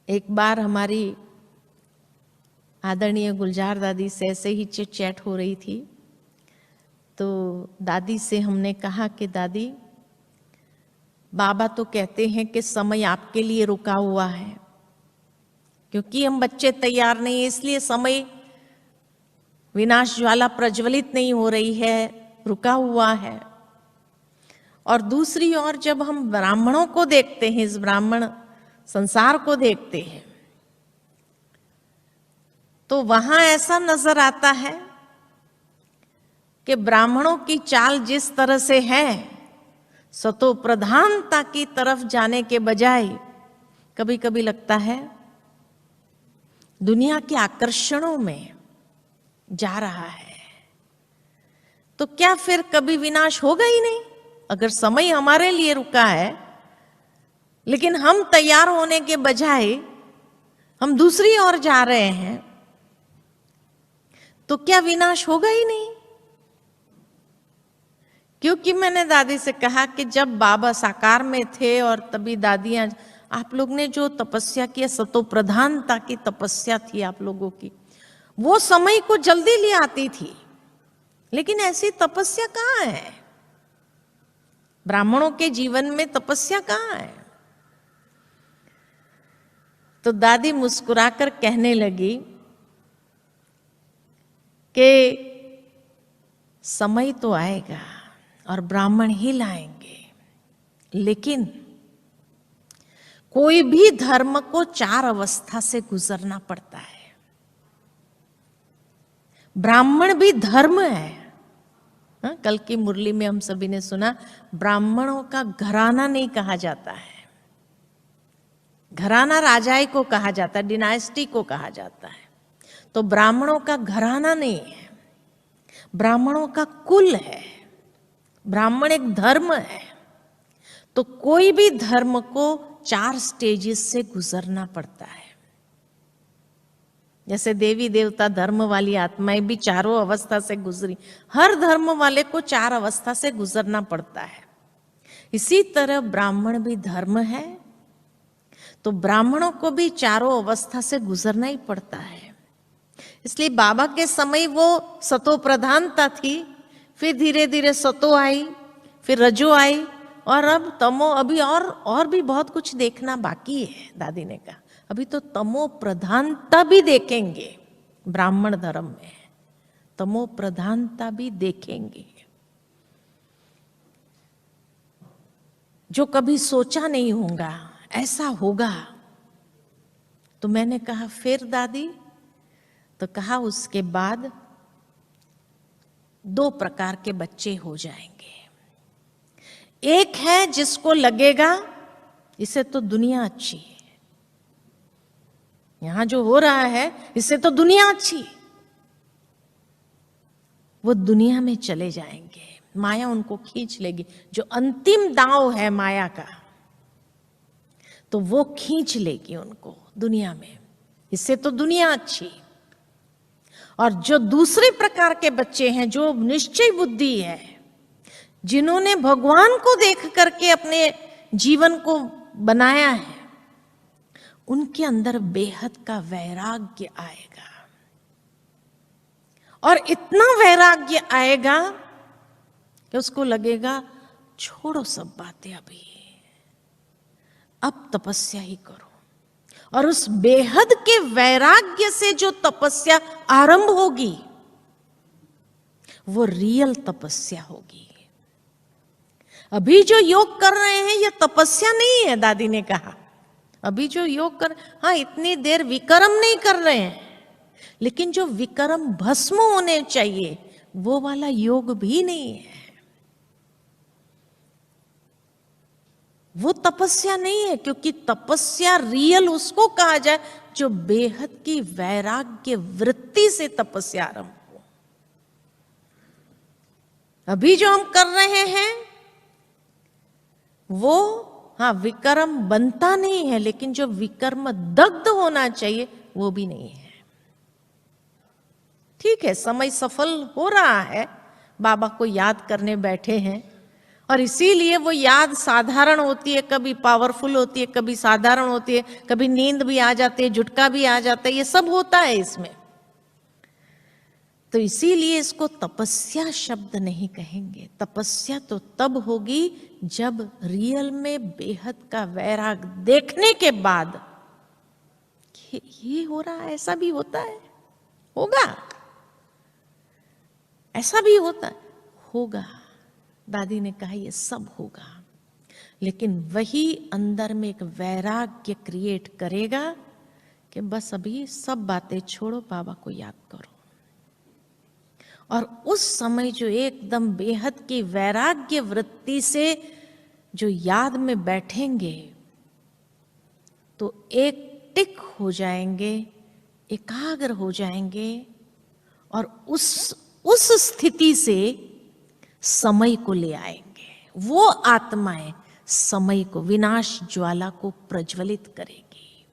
एक बार हमारी आदरणीय गुलजार दादी से ऐसे ही चिट चैट हो रही थी, तो दादी से हमने कहा कि दादी, बाबा तो कहते हैं कि समय आपके लिए रुका हुआ है, क्योंकि हम बच्चे तैयार नहीं है इसलिए समय विनाश ज्वाला प्रज्वलित नहीं हो रही है, रुका हुआ है। और दूसरी ओर जब हम ब्राह्मणों को देखते हैं, इस ब्राह्मण संसार को देखते हैं, तो वहां ऐसा नजर आता है कि ब्राह्मणों की चाल जिस तरह से है, सतो प्रधानता की तरफ जाने के बजाय कभी कभी लगता है दुनिया के आकर्षणों में जा रहा है। तो क्या फिर कभी विनाश होगा ही नहीं? अगर समय हमारे लिए रुका है लेकिन हम तैयार होने के बजाय हम दूसरी ओर जा रहे हैं, तो क्या विनाश होगा ही नहीं? क्योंकि मैंने दादी से कहा कि जब बाबा साकार में थे और तभी दादियां, आप लोग ने जो तपस्या किया, सतो प्रधानता की तपस्या थी आप लोगों की, वो समय को जल्दी ले आती थी। लेकिन ऐसी तपस्या कहाँ है? ब्राह्मणों के जीवन में तपस्या कहाँ है? तो दादी मुस्कुराकर कहने लगी कि समय तो आएगा और ब्राह्मण ही लाएंगे, लेकिन कोई भी धर्म को 4 अवस्था से गुजरना पड़ता है। ब्राह्मण भी धर्म है। कल की मुरली में हम सभी ने सुना, ब्राह्मणों का घराना नहीं कहा जाता है। घराना राजाई को कहा जाता है, डिनाइस्टी को कहा जाता है। तो ब्राह्मणों का घराना नहीं है, ब्राह्मणों का कुल है। ब्राह्मण एक धर्म है। तो कोई भी धर्म को 4 स्टेजेस से गुजरना पड़ता है। जैसे देवी देवता धर्म वाली आत्माएं भी 4 अवस्था से गुजरी, हर धर्म वाले को 4 अवस्था से गुजरना पड़ता है। इसी तरह ब्राह्मण भी धर्म है, तो ब्राह्मणों को भी 4 अवस्था से गुजरना ही पड़ता है। इसलिए बाबा के समय वो सतो प्रधानता थी, फिर धीरे धीरे सतो आई, फिर रजो आई, और अब तमो। अभी और भी बहुत कुछ देखना बाकी है। दादी ने कहा अभी तो तमो प्रधानता भी देखेंगे। ब्राह्मण धर्म में तमो प्रधानता भी देखेंगे, जो कभी सोचा नहीं होगा ऐसा होगा। तो मैंने कहा फिर दादी? तो कहा उसके बाद 2 प्रकार के बच्चे हो जाएंगे। एक है जिसको लगेगा इससे तो दुनिया अच्छी है, यहां जो हो रहा है इससे तो दुनिया अच्छी, वो दुनिया में चले जाएंगे, माया उनको खींच लेगी। जो अंतिम दांव है माया का, तो वो खींच लेगी उनको दुनिया में, इससे तो दुनिया अच्छी। और जो दूसरे प्रकार के बच्चे हैं, जो निश्चय बुद्धि है, जिन्होंने भगवान को देख करके अपने जीवन को बनाया है, उनके अंदर बेहद का वैराग्य आएगा। और इतना वैराग्य आएगा कि उसको लगेगा छोड़ो सब बातें, अभी अब तपस्या ही करो। और उस बेहद के वैराग्य से जो तपस्या आरंभ होगी, वो रियल तपस्या होगी। अभी जो योग कर रहे हैं ये तपस्या नहीं है। दादी ने कहा अभी जो योग कर, हाँ इतनी देर विक्रम नहीं कर रहे हैं, लेकिन जो विक्रम भस्म होने चाहिए वो वाला योग भी नहीं है। वो तपस्या नहीं है, क्योंकि तपस्या रियल उसको कहा जाए जो बेहद की वैराग्य वृत्ति से तपस्या आरंभ हो। अभी जो हम कर रहे हैं वो, हाँ विक्रम बनता नहीं है, लेकिन जो विक्रम दग्ध होना चाहिए वो भी नहीं है। ठीक है, समय सफल हो रहा है, बाबा को याद करने बैठे हैं और इसीलिए वो याद साधारण होती है, कभी पावरफुल होती है, कभी साधारण होती है, कभी नींद भी आ जाती है, झुटका भी आ जाता है, ये सब होता है इसमें। तो इसीलिए इसको तपस्या शब्द नहीं कहेंगे। तपस्या तो तब होगी जब रियल में बेहद का वैराग देखने के बाद ये हो रहा है, ऐसा भी होता है, होगा, ऐसा भी होता है, होगा। दादी ने कहा ये सब होगा, लेकिन वही अंदर में एक वैराग्य क्रिएट करेगा कि बस अभी सब बातें छोड़ो, बाबा को याद करो। और उस समय जो एकदम बेहद की वैराग्य वृत्ति से जो याद में बैठेंगे तो एक टिक हो जाएंगे, एकाग्र हो जाएंगे, और उस स्थिति से समय को ले आएंगे। वो आत्माएं समय को, विनाश ज्वाला को प्रज्वलित करेगी।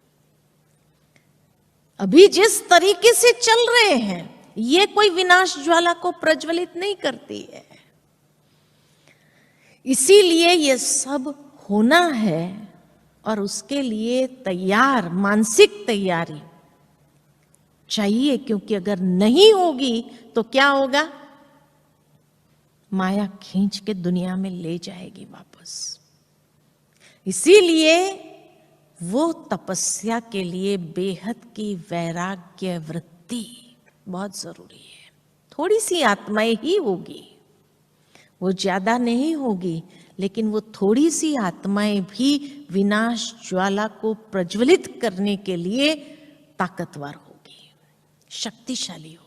अभी जिस तरीके से चल रहे हैं ये कोई विनाश ज्वाला को प्रज्वलित नहीं करती है। इसीलिए ये सब होना है और उसके लिए तैयार, मानसिक तैयारी चाहिए, क्योंकि अगर नहीं होगी तो क्या होगा? माया खींच के दुनिया में ले जाएगी वापस। इसीलिए वो तपस्या के लिए बेहद की वैराग्य वृत्ति बहुत जरूरी है। थोड़ी सी आत्माएं ही होगी, वो ज्यादा नहीं होगी, लेकिन वो थोड़ी सी आत्माएं भी विनाश ज्वाला को प्रज्वलित करने के लिए ताकतवर होगी, शक्तिशाली होगी।